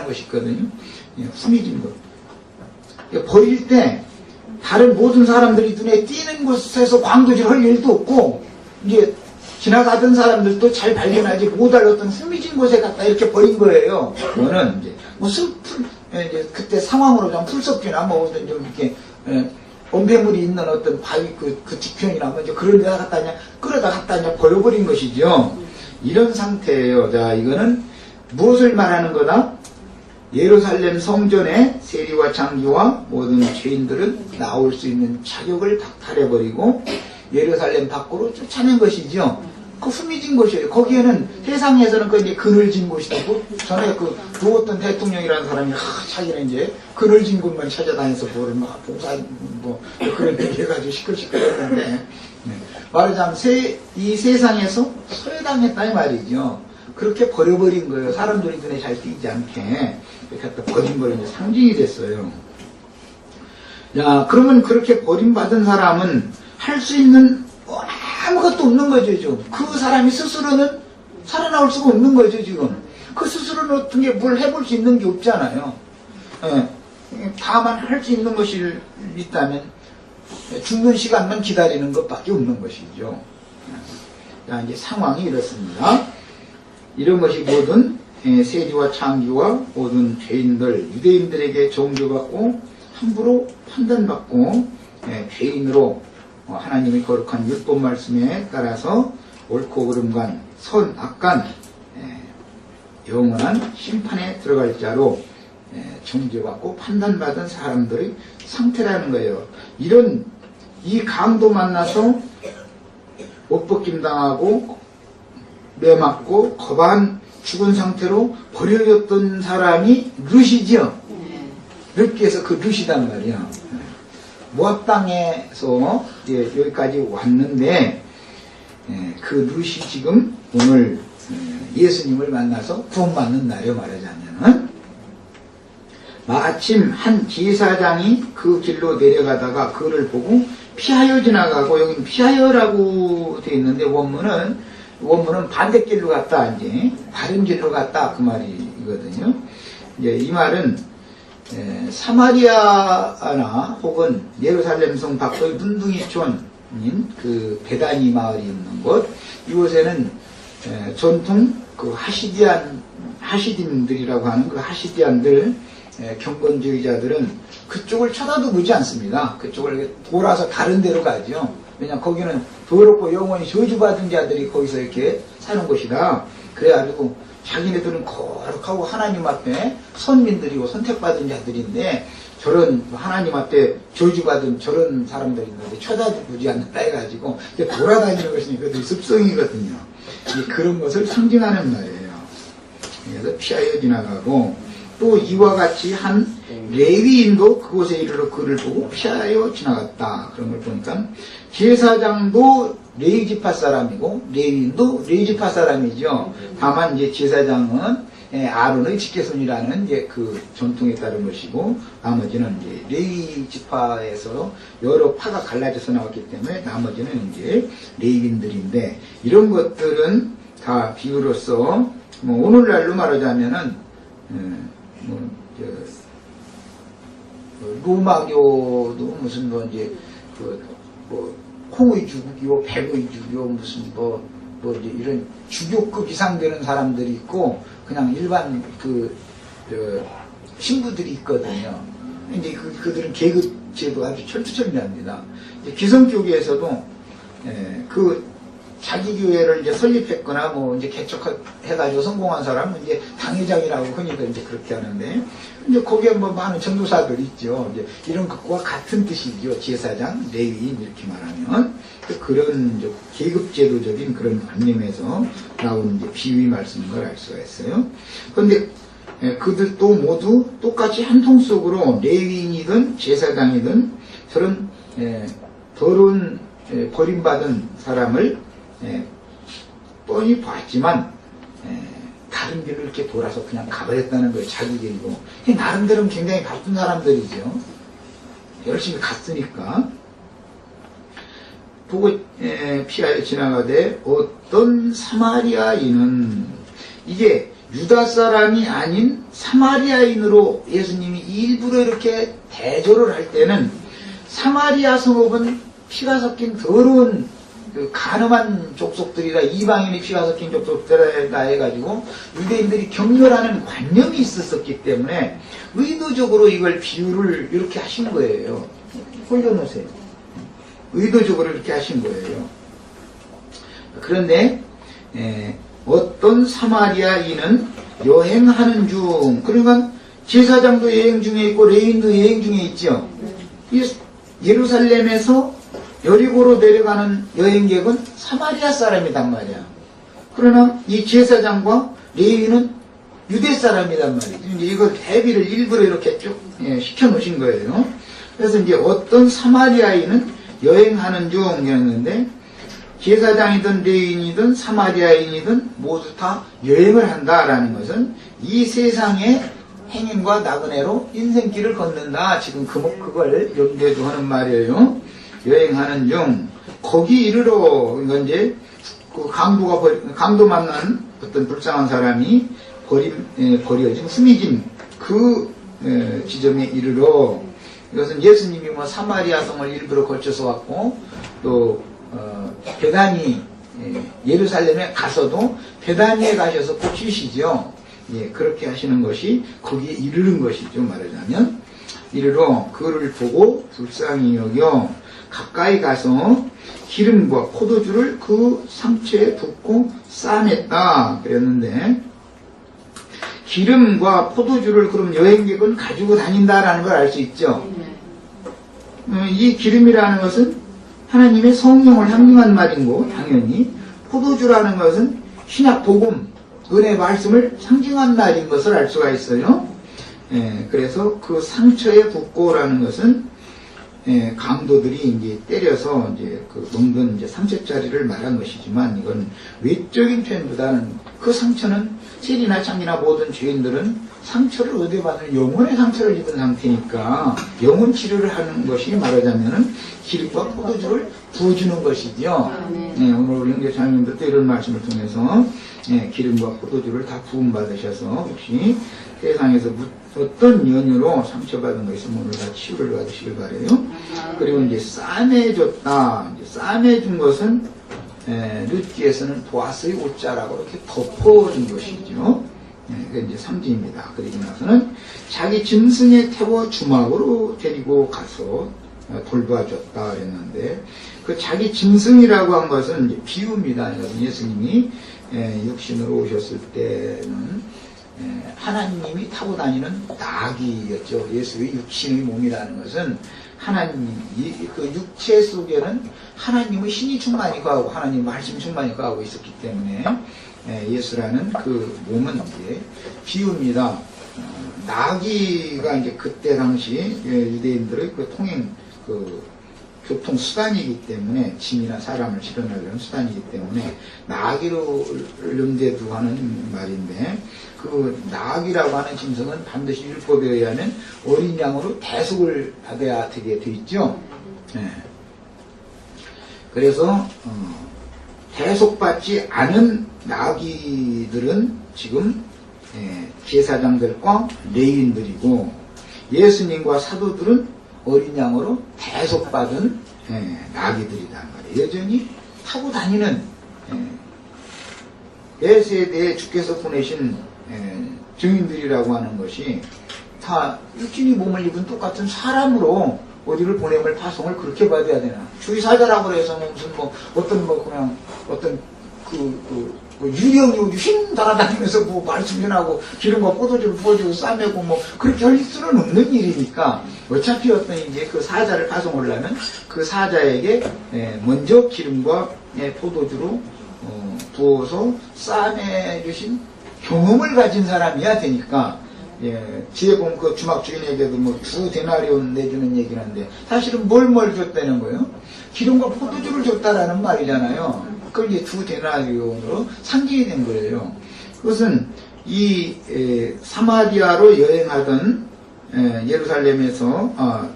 것이 있거든요. 후미진 것. 버릴 때 다른 모든 사람들이 눈에 띄는 곳에서 광도질 할 일도 없고, 이제 지나가던 사람들도 잘 발견하지 못할 어떤 후미진 곳에 갖다 이렇게 버린 거예요. 그거는 이제 무슨 이제 그때 상황으로 좀 풀숲이나 뭐 어떤 좀 이렇게 엄폐물이 있는 어떤 바위 그 뒤편이나 뭐 이제 그런 데다 갖다 그냥 끌어다 갖다 그냥 버려버린 것이죠. 이런 상태예요. 자, 이거는 무엇을 말하는 거다? 예루살렘 성전의 세리와 장기와 모든 죄인들은 나올 수 있는 자격을 박탈해버리고 예루살렘 밖으로 쫓아낸 것이죠. 그 후미진 곳이에요. 거기에는 세상에서는 그 이제 그늘진 곳이 되고, 전에 그 누웠던 대통령이라는 사람이 자기는 이제 그늘진 곳만 찾아다녀서 뭐를 막 봉사 뭐 그런 얘기 해가지고 시끌시끌했는데, 말하자면 이 세상에서 소외당했다 이 말이죠. 그렇게 버려버린 거예요. 사람들이 눈에 잘 띄지 않게 이렇게 갖다 버린 거는 상징이 됐어요. 자, 그러면 그렇게 버림받은 사람은 할 수 있는 아무것도 없는 거죠, 지금. 그 사람이 스스로는 살아나올 수가 없는 거죠, 지금. 그 스스로는 어떤 게 뭘 해볼 수 있는 게 없잖아요. 다만 할 수 있는 것이 있다면 죽는 시간만 기다리는 것밖에 없는 것이죠. 자, 이제 상황이 이렇습니다. 이런 것이 모든 세리와 창기와 모든 죄인들, 유대인들에게 정죄받고 함부로 판단받고 죄인으로 하나님의 거룩한 율법 말씀에 따라서 옳고 그름간 선, 악간 영원한 심판에 들어갈 자로 정죄받고 판단받은 사람들의 상태라는 거예요. 이 강도 만나서 옷벗김 당하고 매맞고 거반 죽은 상태로 버려졌던 사람이 룻이죠. 룻께서 그 룻이단 말이야. 모압 땅에서 이제 여기까지 왔는데 그 룻이 지금 오늘 예수님을 만나서 구원받는 날이요. 말하자면은 마침 한 제사장이 그 길로 내려가다가 그를 보고 피하여 지나가고, 여기는 피하여라고 되어 있는데 원문은 반대길로 갔다, 이제 다른 길로 갔다 그 말이거든요. 이제 이 말은 사마리아나 혹은 예루살렘 성 밖의 문둥이촌인 그 베다니 마을이 있는 곳, 이곳에는 전통 그 하시딘들이라고 하는 그 하시디안들 경건주의자들은 그쪽을 쳐다도 보지 않습니다. 그쪽을 돌아서 다른 데로 가죠. 왜냐하면 거기는 더럽고 영원히 저주받은 자들이 거기서 이렇게 사는 곳이다. 그래가지고 자기네들은 거룩하고 하나님 앞에 선민들이고 선택받은 자들인데, 저런 하나님 앞에 저주받은 저런 사람들이 있는데 쳐다도 보지 않는다 해가지고 돌아다니는 것이 그들의 습성이거든요. 그런 것을 상징하는 말이에요. 그래서 피하여 지나가고, 또 이와 같이 한 레위인도 그곳에 이르러 그를 보고 피하여 지나갔다. 그런 걸 보니까 제사장도 레위 지파 사람이고 레위인도 레위 지파 사람이죠. 다만 이제 제사장은 아론의 직계손이라는 이제 그 전통에 따른 것이고, 나머지는 이제 레위 지파에서 여러 파가 갈라져서 나왔기 때문에 나머지는 이제 레위인들인데, 이런 것들은 다 비유로서 뭐 오늘날로 말하자면은 로마교도 무슨 뭐 이제 콩의 주교, 백의 주교, 무슨 이제 이런 주교급 이상 되는 사람들이 있고, 그냥 일반 신부들이 있거든요. 이제 그들은 계급제도 아주 철두철미합니다. 기성교계에서도 자기 교회를 이제 설립했거나 뭐 이제 개척해가지고 성공한 사람은 이제 당회장이라고 흔히들 이제 그렇게 하는데, 이제 거기에 뭐 많은 전도사들이 있죠. 이제 이런 것과 같은 뜻이죠. 제사장, 레위인 이렇게 말하면 그런 이제 계급제도적인 그런 관념에서 나오는 이제 비유의 말씀인 걸 알 수가 있어요. 그런데 그들도 모두 똑같이 한 통 속으로 레위인이든 제사장이든 저런 더러운 버림받은 사람을 뻔히 봤지만 다른 길로 이렇게 돌아서 그냥 가버렸다는 거예요. 자기 길로. 나름대로는 굉장히 바쁜 사람들이죠. 열심히 갔으니까. 보고 피하여 지나가되 어떤 사마리아인은, 이게 유다 사람이 아닌 사마리아인으로 예수님이 일부러 이렇게 대조를 할 때는 사마리아 성읍은 피가 섞인 더러운 그 가늠한 족속들이라, 이방인의 피가 섞인 족속들이라 해가지고 유대인들이 경멸하는 관념이 있었기 때문에 의도적으로 이걸 비유를 이렇게 하신 거예요. 올려놓으세요. 의도적으로 이렇게 하신 거예요. 그런데 어떤 사마리아인은 여행하는 중, 그러니까 제사장도 여행 중에 있고 레위인도 여행 중에 있죠. 이 예루살렘에서 여리고로 내려가는 여행객은 사마리아 사람이단 말이야. 그러나 이 제사장과 레위인은 유대 사람이란 말이죠. 이걸 대비를 일부러 이렇게 쭉 시켜놓으신 거예요. 그래서 이제 어떤 사마리아인은 여행하는 중이었는데, 제사장이든 레위인이든 사마리아인이든 모두 다 여행을 한다라는 것은 이 세상의 행인과 나그네로 인생길을 걷는다. 지금 그걸 염두에 하는 말이에요. 여행하는 중, 거기 이르러, 그러니까 이제 그 강도 만난 어떤 불쌍한 사람이 버려진, 숨겨진 그 지점에 이르러, 이것은 예수님이 뭐 사마리아 성을 일부러 거쳐서 왔고, 또 베다니, 예루살렘에 가서도 베다니에 가셔서 꼭 쉬시죠. 예, 그렇게 하시는 것이 거기에 이르는 것이죠. 말하자면 이르러 그를 보고 불쌍히 여겨 가까이 가서 기름과 포도주를 그 상처에 붓고 싸맸다 그랬는데, 기름과 포도주를 그럼 여행객은 가지고 다닌다라는 걸 알 수 있죠. 이 기름이라는 것은 하나님의 성령을 향유한 말이고, 당연히 포도주라는 것은 신약 복음, 은혜 말씀을 상징한 말인 것을 알 수가 있어요. 그래서 그 상처에 붓고라는 것은 강도들이 이제 때려서 이제 그 먹는 이제 상처자리를 말한 것이지만, 이건 외적인 표현보다는 그 상처는 세리나 창이나 모든 죄인들은 상처를 얻어받는 영혼의 상처를 입은 상태니까 영혼 치료를 하는 것이 말하자면은 기름과 포도주를 부어주는 것이죠. 오늘 우리 형제자매님들도 이런 말씀을 통해서 기름과 포도주를 다 부음받으셔서 혹시 세상에서 어떤 연유로 상처받은 거 있으면 오늘 다 치유를 받으시길 바래요. 그리고 이제 싸매줬다. 싸매준 것은 룻기에서는 보아스의 옷자라고 이렇게 덮어준 것이죠. 그게 이제 3지입니다. 그리고 나서는 자기 짐승에 태워 주막으로 데리고 가서 돌봐줬다 그랬는데, 그 자기 짐승이라고 한 것은 이제 비유입니다. 예수님이 육신으로 오셨을 때는 하나님이 타고 다니는 나귀였죠. 예수의 육신의 몸이라는 것은 하나님, 그 육체 속에는 하나님의 신이 충만히 거하고 하나님 말씀이 충만히 거하고 있었기 때문에 예수라는 그 몸은 이제 비유입니다. 나귀가 이제 그때 당시 유대인들의 그 통행, 그 교통 수단이기 때문에, 짐이나 사람을 실어나려는 수단이기 때문에 나귀로 염두에 하는 말인데, 그 나귀라고 하는 짐승은 반드시 율법에 의하면 어린 양으로 대속을 받아야 되게 돼 있죠. 그래서 대속받지 않은 나귀들은 지금 제사장들과 레위인들이고, 예수님과 사도들은 어린 양으로 대속받은 나귀들이란 말이에요. 여전히 타고 다니는 대세대에 주께서 보내신 증인들이라고 하는 것이 다 육신이 몸을 입은 똑같은 사람으로 어디를 보냄을 파송을 그렇게 받아야 되나. 주의사자라고 해서 무슨 뭐 어떤 뭐 그냥 어떤 유령이 휙 돌아다니면서 뭐 말씀 전하고 기름과 포도주를 부어주고 싸매고 뭐 그렇게 할 수는 없는 일이니까, 어차피 어떤 이제 그 사자를 파송을 하면 그 사자에게 먼저 기름과 포도주로 부어서 싸매주신 경험을 가진 사람이야 되니까, 뒤에 보면 그 주막 주인에게도 뭐 2데나리온 내주는 얘기를 하는데, 사실은 뭘 줬다는 거예요? 기름과 포도주를 줬다라는 말이잖아요. 그걸 이제 2데나리온으로 상징이 된 거예요. 그것은 이 사마리아로 여행하던 예루살렘에서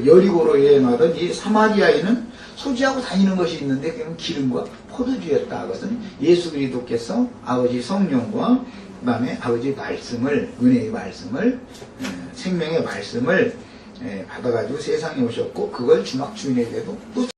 여리고로 여행하던 이 사마리아인은 소지하고 다니는 것이 있는데, 그건 기름과 포도주였다. 그것은 예수 그리스도께서 아버지 성령과 그다음에 아버지 말씀을, 은혜의 말씀을, 생명의 말씀을 받아가지고 세상에 오셨고, 그걸 주막 주인에게도 또